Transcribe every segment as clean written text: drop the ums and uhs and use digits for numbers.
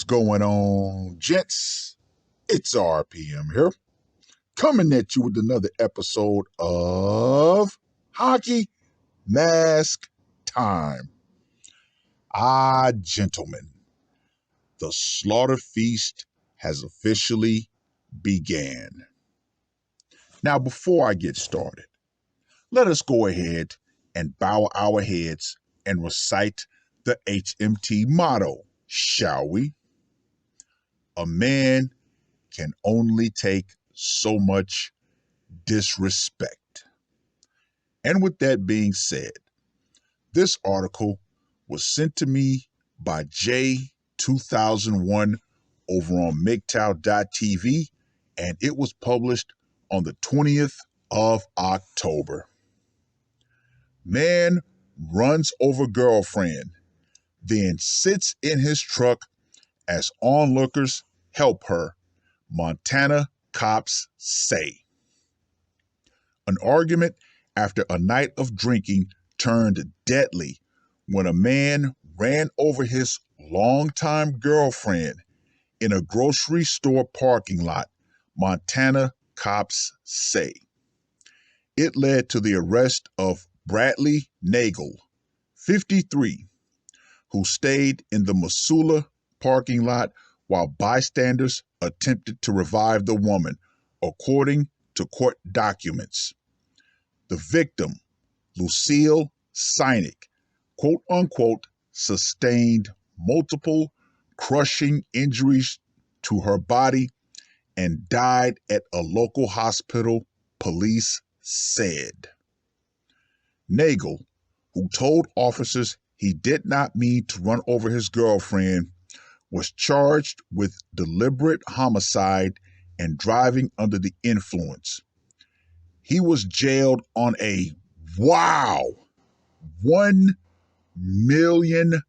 going on, gents? It's RPM here, coming at you with another episode of Hockey Mask Time. Gentlemen, the slaughter feast has officially began. Now, before I get started, let us go ahead and bow our heads and recite the HMT motto, shall we? A man can only take so much disrespect. And with that being said, this article was sent to me by J2001 over on MGTOW.tv, and it was published on the 20th of October. Man runs over girlfriend, then sits in his truck as onlookers help her, Montana cops say. An argument after a night of drinking turned deadly when a man ran over his longtime girlfriend in a grocery store parking lot, Montana cops say. It led to the arrest of Bradley Nagel, 53, who stayed in the Missoula parking lot while bystanders attempted to revive the woman, according to court documents. The victim, Lucille Sinek, quote unquote, sustained multiple crushing injuries to her body and died at a local hospital, police said. Nagel, who told officers he did not mean to run over his girlfriend, was charged with deliberate homicide and driving under the influence. He was jailed on a, $1 million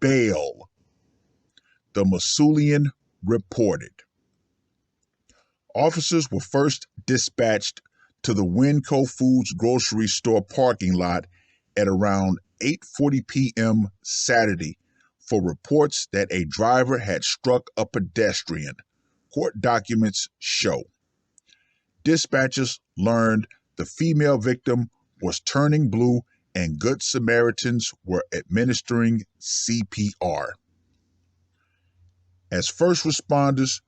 bail, the Missoulian reported. Officers were first dispatched to the Winco Foods grocery store parking lot at around 8:40 p.m. Saturday for reports that a driver had struck a pedestrian, court documents show. Dispatchers learned the female victim was turning blue and Good Samaritans were administering CPR. As first responders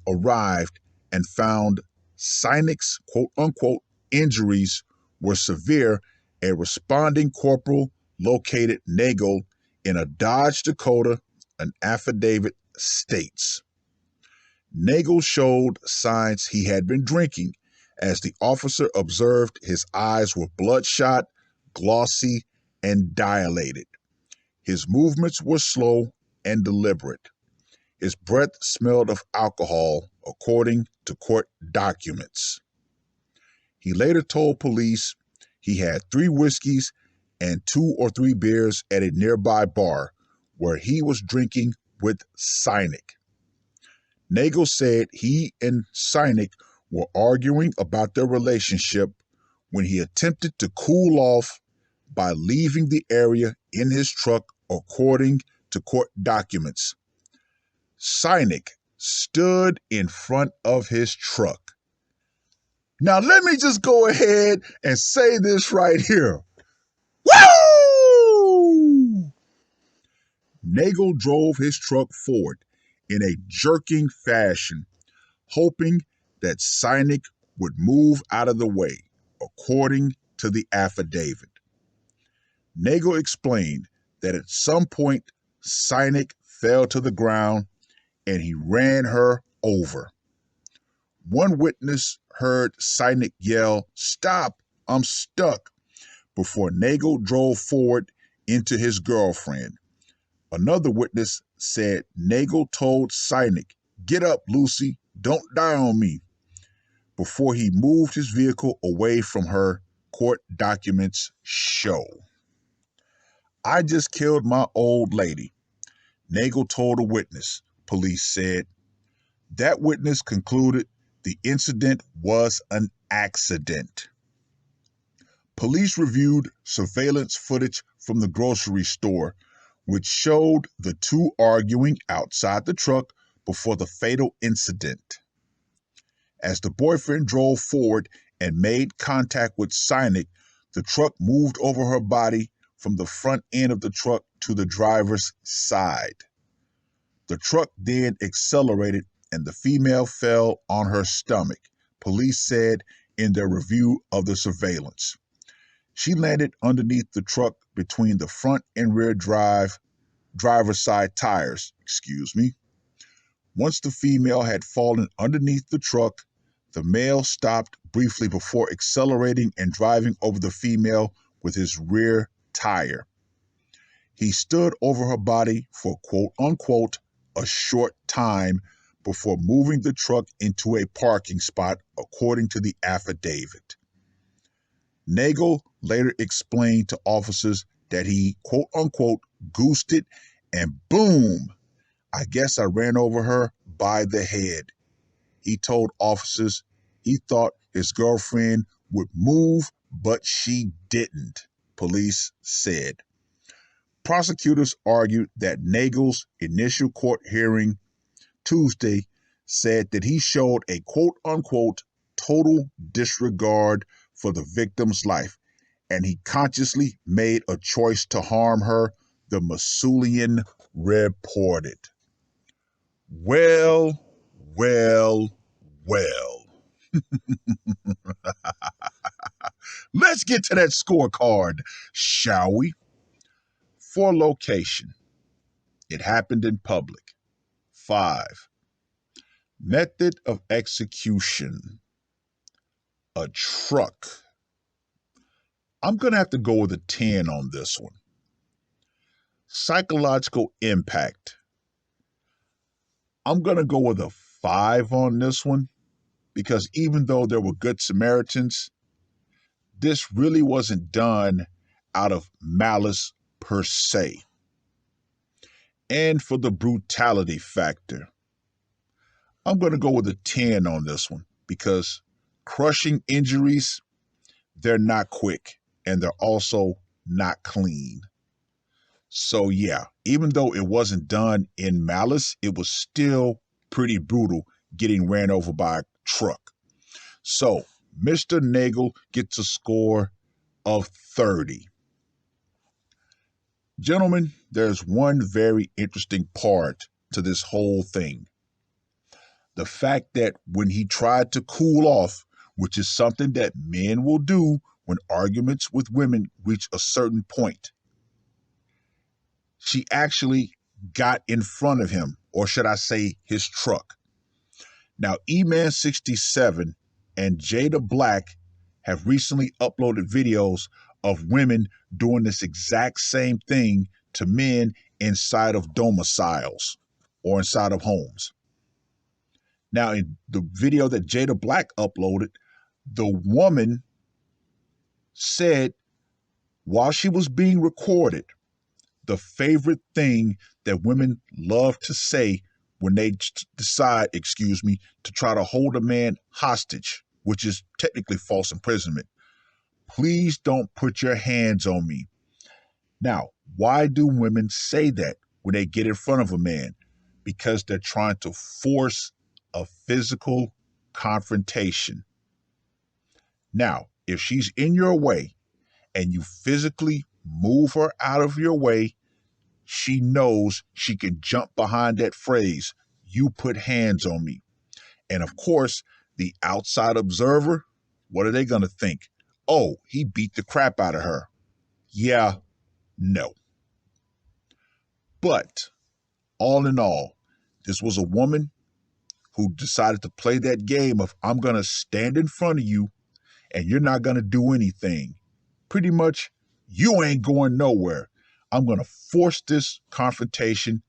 arrived and found Sinek's quote-unquote injuries were severe, a responding corporal located Nagel in a Dodge Dakota, an affidavit states. Nagel showed signs he had been drinking, as the officer observed his eyes were bloodshot, glossy, and dilated. His movements were slow and deliberate. His breath smelled of alcohol, according to court documents. He later told police he had 3 whiskeys and 2 or 3 beers at a nearby bar where he was drinking with Sinek. Nagel said he and Sinek were arguing about their relationship when he attempted to cool off by leaving the area in his truck, according to court documents. Sinek stood in front of his truck. Now, let me just go ahead and say this right here. Woo! Nagel drove his truck forward in a jerking fashion, hoping that Sinek would move out of the way, according to the affidavit. Nagel explained that at some point, Sinek fell to the ground and he ran her over. One witness heard Sinek yell, "Stop, I'm stuck," before Nagel drove forward into his girlfriend. Another witness said Nagel told Sinek, "Get up, Lucy, don't die on me," before he moved his vehicle away from her, court documents show. "I just killed my old lady," Nagel told a witness, police said. That witness concluded the incident was an accident. Police reviewed surveillance footage from the grocery store, which showed the two arguing outside the truck before the fatal incident. As the boyfriend drove forward and made contact with Sinek, the truck moved over her body from the front end of the truck to the driver's side. The truck then accelerated and the female fell on her stomach, police said in their review of the surveillance. She landed underneath the truck between the front and rear driver's side tires. Once the female had fallen underneath the truck, the male stopped briefly before accelerating and driving over the female with his rear tire. He stood over her body for quote unquote a short time before moving the truck into a parking spot, according to the affidavit. Nagel later explained to officers that he quote unquote goosed it and boom, I guess I ran over her by the head. He told officers he thought his girlfriend would move, but she didn't, police said. Prosecutors argued that Nagel's initial court hearing Tuesday said that he showed a quote-unquote total disregard for the victim's life, and he consciously made a choice to harm her, the Masulian reported. Well. Let's get to that scorecard, shall we? For location, it happened in public. 5. Method of execution, a truck. I'm going to have to go with a 10 on this one. Psychological impact, I'm going to go with a 5 on this one, because even though there were good Samaritans, this really wasn't done out of malice per se. And for the brutality factor, I'm going to go with a 10 on this one, because crushing injuries, they're not quick and they're also not clean. So yeah, even though it wasn't done in malice, it was still pretty brutal getting ran over by a truck. So Mr. Nagel gets a score of 30. Gentlemen, there's one very interesting part to this whole thing. The fact that when he tried to cool off, which is something that men will do when arguments with women reach a certain point, she actually got in front of him, or should I say his truck. Now, E-Man67 and Jada Black have recently uploaded videos of women doing this exact same thing to men inside of domiciles or inside of homes. Now, in the video that Jada Black uploaded, the woman said while she was being recorded, the favorite thing that women love to say when they decide, to try to hold a man hostage, which is technically false imprisonment. Please don't put your hands on me. Now, why do women say that when they get in front of a man? Because they're trying to force a physical confrontation. Now, if she's in your way and you physically move her out of your way, she knows she can jump behind that phrase, "You put hands on me." And of course, the outside observer, what are they going to think? Oh, he beat the crap out of her. Yeah, no. But all in all, this was a woman who decided to play that game of, I'm going to stand in front of you and you're not going to do anything. Pretty much, you ain't going nowhere. I'm going to force this confrontation.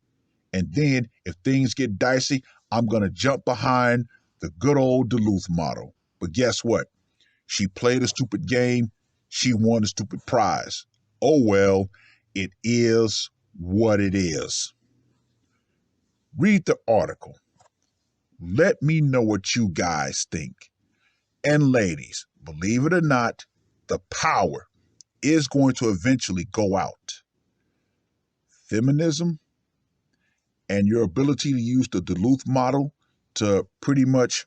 And then if things get dicey, I'm going to jump behind the good old Duluth model. But guess what? She played a stupid game. She won a stupid prize. Oh, well, it is what it is. Read the article. Let me know what you guys think. And ladies, believe it or not, the power is going to eventually go out. feminism and your ability to use the Duluth model to pretty much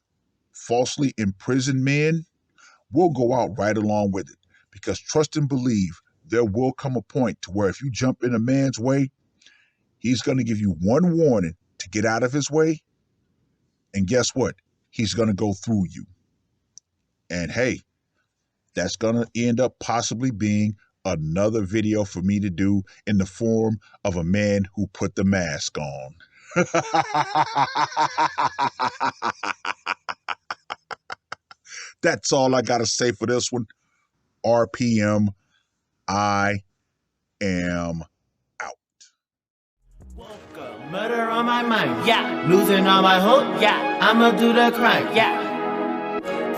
falsely imprison men, we'll go out right along with it. Because trust and believe, there will come a point to where if you jump in a man's way, he's going to give you one warning to get out of his way. And guess what? He's going to go through you. And hey, that's going to end up possibly being another video for me to do in the form of a man who put the mask on. That's all I got to say for this one. RPM, I am out. Murder on my mind, yeah. Losing all my hope, yeah. I'ma do the crime, yeah.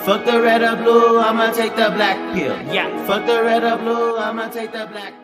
Fuck the red or blue, I'ma take the black pill, yeah. Fuck the red or blue, I'ma take the black pill.